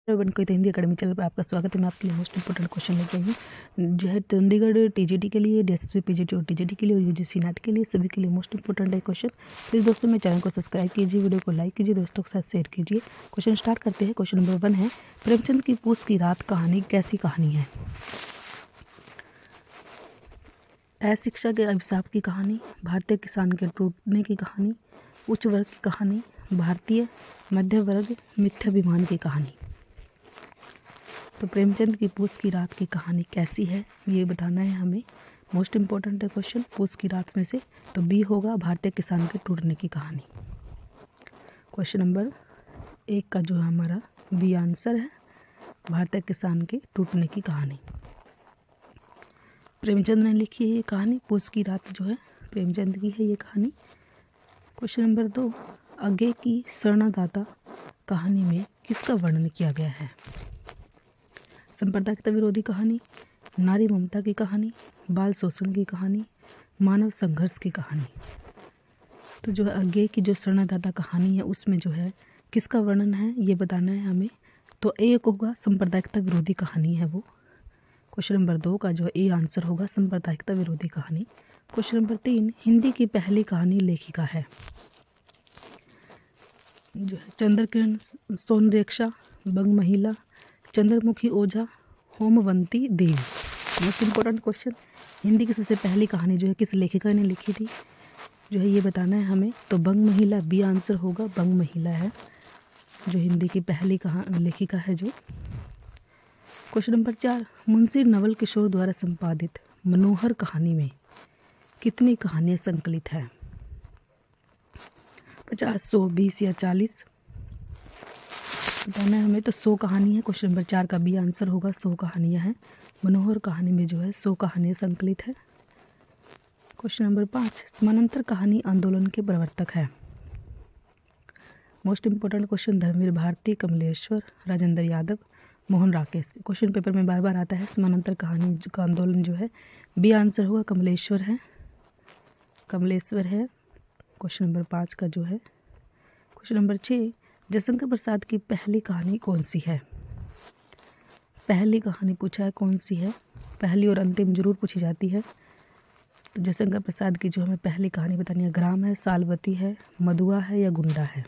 बन कोई तो हिंदी अकेडमी चैनल पर आपका स्वागत है। मैं आपके लिए मोस्ट इंपोर्टेंट क्वेश्चन लेके आई हूँ जो है चंडीगढ़ टीजीटी के लिए, डीएसएसबी पीजीटी और टीजीटी के लिए और यूजीसी नेट के लिए सभी के लिए मोस्ट इंपोर्टेंट है क्वेश्चन। प्लीज़ दोस्तों मेरे चैनल को सब्सक्राइब कीजिए, वीडियो को लाइक कीजिए, दोस्तों के साथ शेयर कीजिए। क्वेश्चन स्टार्ट करते हैं। क्वेश्चन नंबर 1 है, प्रेमचंद की पूस की रात कहानी कैसी कहानी है? अशिक्षा के अभिशाप की कहानी, भारतीय किसान के टूटने की कहानी, उच्च वर्ग की कहानी, भारतीय मध्य वर्ग मिथ्याभिमान की कहानी। तो प्रेमचंद की पूस की रात की कहानी कैसी है ये बताना है हमें। मोस्ट इम्पोर्टेंट है क्वेश्चन पूस की रात में से, तो बी होगा भारतीय किसान के टूटने की कहानी। क्वेश्चन नंबर 1 का जो है हमारा बी आंसर है, भारतीय किसान के टूटने की कहानी। प्रेमचंद ने लिखी है ये कहानी, पूस की रात जो है प्रेमचंद की है ये कहानी। क्वेश्चन नंबर 2, आगे की शरणदाता कहानी में किसका वर्णन किया गया है? सांप्रदायिकता विरोधी कहानी, नारी ममता की कहानी, बाल शोषण की कहानी, मानव संघर्ष की कहानी। तो जो है आगे की जो शरणदाता कहानी है उसमें जो है किसका वर्णन है ये बताना है हमें। तो एक होगा सांप्रदायिकता विरोधी कहानी है वो। क्वेश्चन नंबर 2 का जो है ए आंसर होगा सांप्रदायिकता विरोधी कहानी। क्वेश्चन नंबर 3, हिंदी की पहली कहानी लेखिका है जो है चंद्रकिरण सोनरेखा, बंग महिला, चंद्रमुखी ओझा, होमवंती देवी। मोस्ट इम्पोर्टेंट क्वेश्चन, हिंदी की सबसे पहली कहानी जो है किस लेखिका ने लिखी थी जो है ये बताना है हमें। तो बंग महिला बी आंसर होगा, बंग महिला है जो हिंदी की पहली लेखिका है जो। क्वेश्चन नंबर 4, मुंशी नवल किशोर द्वारा संपादित मनोहर कहानी में कितनी कहानियाँ संकलित हैं? 50, 100, 20 या 40 बताना है हमें। तो 100 कहानी है। क्वेश्चन नंबर 4 का बी आंसर होगा, 100 कहानियाँ हैं। मनोहर कहानी में जो है 100 कहानियाँ संकलित है। क्वेश्चन नंबर 5, समानांतर कहानी आंदोलन के प्रवर्तक है। Most important question, Dharamvir Bharati, Kamleshwar, Rajendra Yadav, Mohan Rakesh. Question paper में बार बार आता है समानांतर कहानी का आंदोलन जो है बी आंसर होगा, कमलेश्वर है, कमलेश्वर है क्वेश्चन नंबर 5 का जो है। क्वेश्चन नंबर 6, जयशंकर प्रसाद की पहली कहानी कौन सी है? पहली कहानी पूछा है कौन सी है, पहली और अंतिम जरूर पूछी जाती है। तो जयशंकर प्रसाद की जो हमें पहली कहानी बतानी है, ग्राम है, सालवती है, मधुआ है या गुंडा है?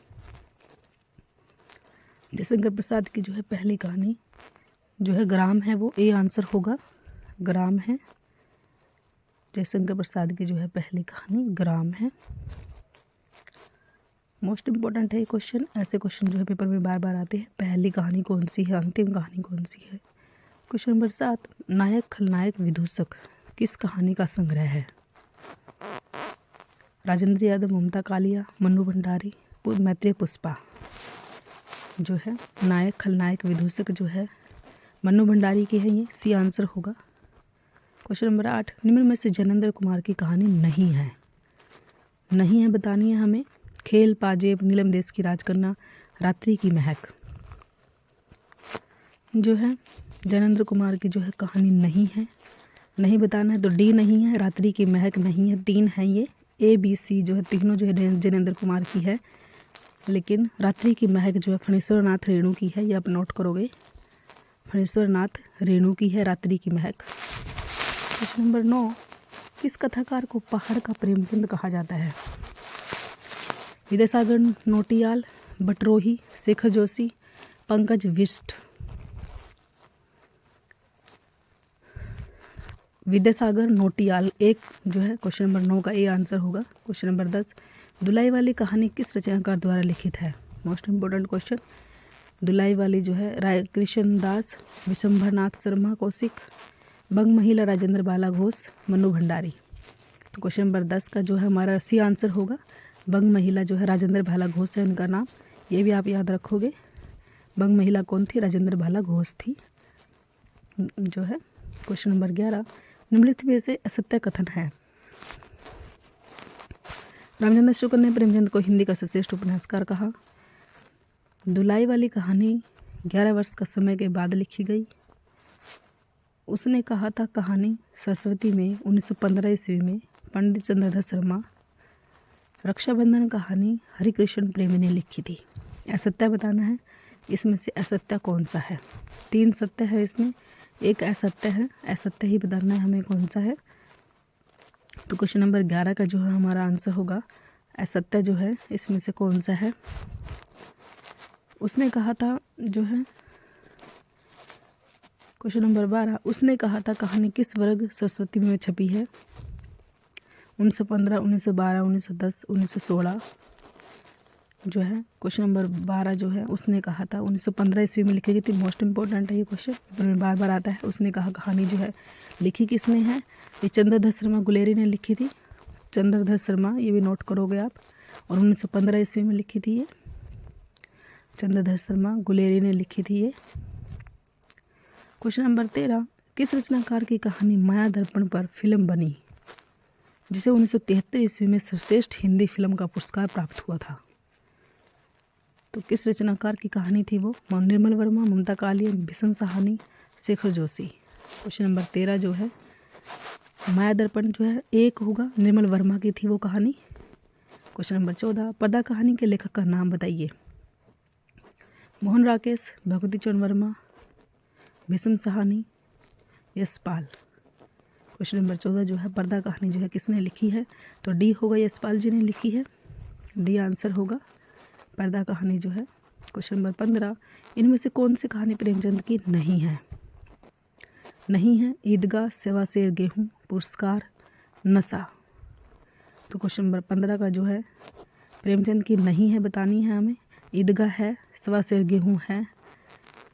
जयशंकर प्रसाद की जो है पहली कहानी जो है ग्राम है, वो ए आंसर होगा, ग्राम है। जयशंकर प्रसाद की जो है पहली कहानी ग्राम है। मोस्ट इम्पोर्टेंट है ये क्वेश्चन, ऐसे क्वेश्चन जो है पेपर में बार बार आते हैं। पहली कहानी कौन सी है, अंतिम कहानी कौन सी है? क्वेश्चन नंबर 7, नायक खलनायक विदूषक किस कहानी का संग्रह है? राजेंद्र यादव, ममता कालिया, मन्नू भंडारी, मैत्रेय पुष्पा। जो है नायक खलनायक विदूषक जो है मन्नू भंडारी की है, ये सी आंसर होगा। क्वेश्चन नंबर 8, निम्न में से जैनेंद्र कुमार की कहानी नहीं है, नहीं है बतानी है हमें। खेल, पाजेब, नीलम देश की राजकन्या, रात्रि की महक। जो है जैनेंद्र कुमार की जो है कहानी नहीं है, नहीं बताना है। तो डी नहीं है, रात्रि की महक नहीं है, 3 है ये, ए बी सी जो है तीनों जो है जैनेंद्र कुमार की है, लेकिन रात्रि की महक जो है फणीश्वर नाथ रेणु की है, ये आप नोट करोगे, फणीश्वर नाथ रेणु की है रात्रि की महक। क्वेश्चन नंबर 9, किस कथाकार को पहाड़ का प्रेमचंद कहा जाता है? विद्यासागर नोटियाल, बटरोही, शेखर जोशी, पंकज बिष्ट। विद्यासागर नोटियाल एक जो है क्वेश्चन नंबर 9 का ए आंसर होगा। क्वेश्चन नंबर 10, दुलाई वाली कहानी किस रचनाकार द्वारा लिखित है? मोस्ट इम्पोर्टेंट क्वेश्चन, दुलाई वाली जो है राय कृष्ण दास, विशंभरनाथ शर्मा कौशिक, बंग महिला राजेंद्र बाला घोष, मन्नू भंडारी। तो क्वेश्चन नंबर 10 का जो है हमारा सी आंसर होगा, बंग महिला जो है राजेंद्र बाला घोष है उनका नाम, ये भी आप याद रखोगे। बंग महिला कौन थी? राजेंद्र बाला घोष थी जो है। क्वेश्चन नंबर 11, निम्नलिखित में से असत्य कथन है। रामचंद्र शुक्ल ने प्रेमचंद को हिंदी का सर्वश्रेष्ठ उपन्यासकार कहा। दुलाई वाली कहानी 11 वर्ष का समय के बाद लिखी गई। उसने कहा था कहानी सरस्वती में 1915 ईस्वी में पंडित चंद्रधर शर्मा। रक्षाबंधन कहानी हरिकृष्ण प्रेमी ने लिखी थी। असत्य बताना है। इसमें से असत्य कौन सा है? 3 सत्य है इसमें, एक असत्य है, असत्य ही बताना है हमें कौन सा है। तो क्वेश्चन नंबर 11 का जो है हमारा आंसर होगा असत्य जो है इसमें से कौन सा है। उसने कहा था जो है क्वेश्चन नंबर 12, उसने कहा था कहानी किस वर्ग सरस्वती में छपी है? 1915, 1912, 1910, 1916 जो है क्वेश्चन नंबर 12 जो है उसने कहा था 1915 ईस्वी में लिखी गई थी। मोस्ट इंपॉर्टेंट है ये क्वेश्चन, पेपर में बार बार आता है। उसने कहा कहानी जो है लिखी किसने है? ये चंद्रधर शर्मा गुलेरी ने लिखी थी। चंद्रधर शर्मा, ये भी नोट करोगे आप। और 1915 ईस्वी में लिखी थी ये, चंद्रधर शर्मा गुलेरी ने लिखी थी ये। क्वेश्चन नंबर 13, किस रचनाकार की कहानी माया दर्पण पर फिल्म बनी, जिसे 1973 ईस्वी में सर्वश्रेष्ठ हिंदी फिल्म का पुरस्कार प्राप्त हुआ था? तो किस रचनाकार की कहानी थी वो? निर्मल वर्मा, ममता कालिया, भीष्म साहनी, शेखर जोशी। क्वेश्चन नंबर 13 जो है माया दर्पण जो है एक होगा, निर्मल वर्मा की थी वो कहानी। क्वेश्चन नंबर 14, पर्दा कहानी के लेखक का नाम बताइए। मोहन राकेश, भगवती चरण वर्मा, भीष्म साहनी, यशपाल। क्वेश्चन नंबर 14 जो है पर्दा कहानी जो है किसने लिखी है? तो डी होगा, यशपाल जी ने लिखी है। डी आंसर होगा पर्दा कहानी जो है। क्वेश्चन नंबर 15, इनमें से कौन सी कहानी प्रेमचंद की नहीं है? नहीं है ईदगाह, सेवा शेर गेहूँ, पुरस्कार, नशा। तो क्वेश्चन नंबर 15 का जो है प्रेमचंद की नहीं है बतानी है हमें। ईदगाह है, सेवा शेर गेहूँ है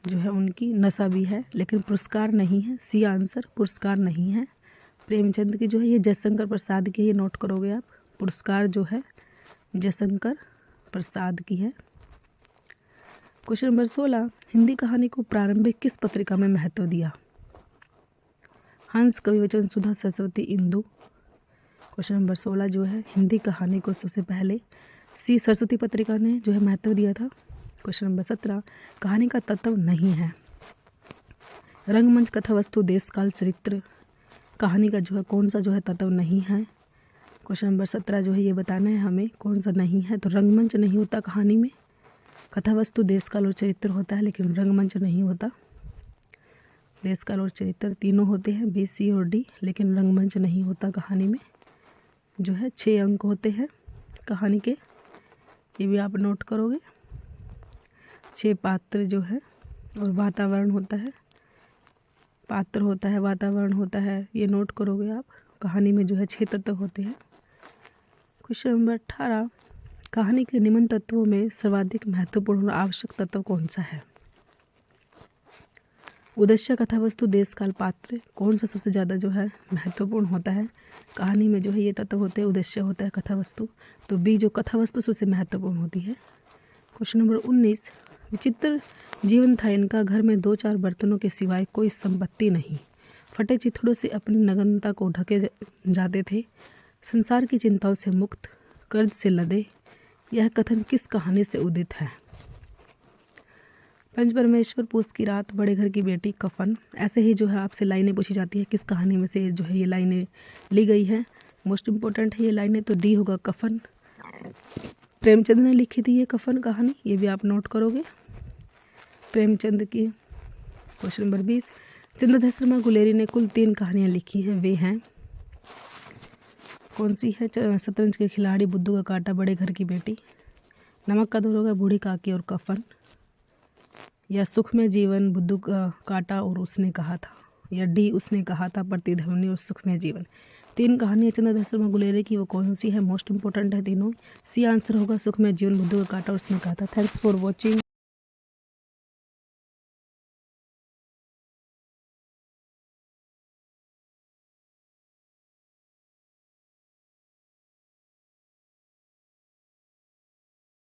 जो है उनकी, नशा भी है, लेकिन पुरस्कार नहीं है। सी आंसर, पुरस्कार नहीं है प्रेमचंद की जो है। ये जयशंकर प्रसाद की, ये नोट करोगे आप। पुरस्कार जो है जयशंकर प्रसाद की है। क्वेश्चन नंबर 16, हिंदी कहानी को प्रारंभिक किस पत्रिका में महत्व दिया? हंस, कविवचन, सुधा, सरस्वती, इंदु। क्वेश्चन नंबर 16 जो है हिंदी कहानी को सबसे पहले सी सरस्वती पत्रिका ने जो है महत्व दिया था। क्वेश्चन नंबर 17, कहानी का तत्व नहीं है। रंगमंच, कथा वस्तु, देश काल, चरित्र। कहानी का जो है कौन सा जो है तत्व नहीं है? क्वेश्चन नंबर 17 जो है ये बताना है हमें कौन सा नहीं है। तो रंगमंच नहीं होता कहानी में, कथा वस्तु, देश काल और चरित्र होता है, लेकिन रंगमंच नहीं होता। देश काल और चरित्र तीनों होते हैं, बी, सी और डी, लेकिन रंगमंच नहीं होता कहानी में। जो है 6 अंक होते हैं कहानी के, ये भी आप नोट करोगे। 6 पात्र जो है और वातावरण होता है, पात्र होता है, वातावरण होता है, ये नोट करोगे आप। कहानी में जो है 6 तत्व होते हैं। क्वेश्चन नंबर 18, कहानी के निम्न तत्वों में सर्वाधिक महत्वपूर्ण और आवश्यक तत्व कौन सा है? उद्देश्य, कथा वस्तु, देश काल, पात्र। कौन सा सबसे ज़्यादा जो है महत्वपूर्ण होता है कहानी में? जो है ये तत्व होते हैं, उद्देश्य होता है, कथा वस्तु। तो बी जो कथा वस्तु सबसे महत्वपूर्ण होती है। क्वेश्चन नंबर 19, विचित्र जीवन था इनका, घर में 2-4 बर्तनों के सिवाय कोई संपत्ति नहीं, फटे चिथड़ों से अपनी नग्नता को ढके जाते थे, संसार की चिंताओं से मुक्त, कर्ज से लदे। यह कथन किस कहानी से उदित है? पंच परमेश्वर, पूस की रात, बड़े घर की बेटी, कफन। ऐसे ही जो है आपसे लाइनें पूछी जाती है, किस कहानी में से जो है ये लाइनें ली गई हैं। मोस्ट इम्पोर्टेंट है ये लाइनें, तो डी होगा कफन। प्रेमचंद ने लिखी थी ये कफन कहानी, ये भी आप नोट करोगे प्रेमचंद की। क्वेश्चन नंबर 20, चंद्रधर शर्मा गुलेरी ने कुल 3 कहानियाँ लिखी हैं, वे हैं कौन सी है? शतरंज के खिलाड़ी, बुद्धू का कांटा, बड़े घर की बेटी। नमक का धोरोगा, बूढ़ी काकी और कफन। या सुख में जीवन, बुद्धू का कांटा और उसने कहा था। या डी उसने कहा था, प्रतिध्वनि और सुख में जीवन। 3 कहानियाँ चंद्रधर शर्मा गुलेरी की, वो कौन सी है? मोस्ट इंपॉर्टेंट है तीनों। सी आंसर होगा सुख में जीवन, बुद्धू का कांटा और उसने कहा था। Thanks for watching.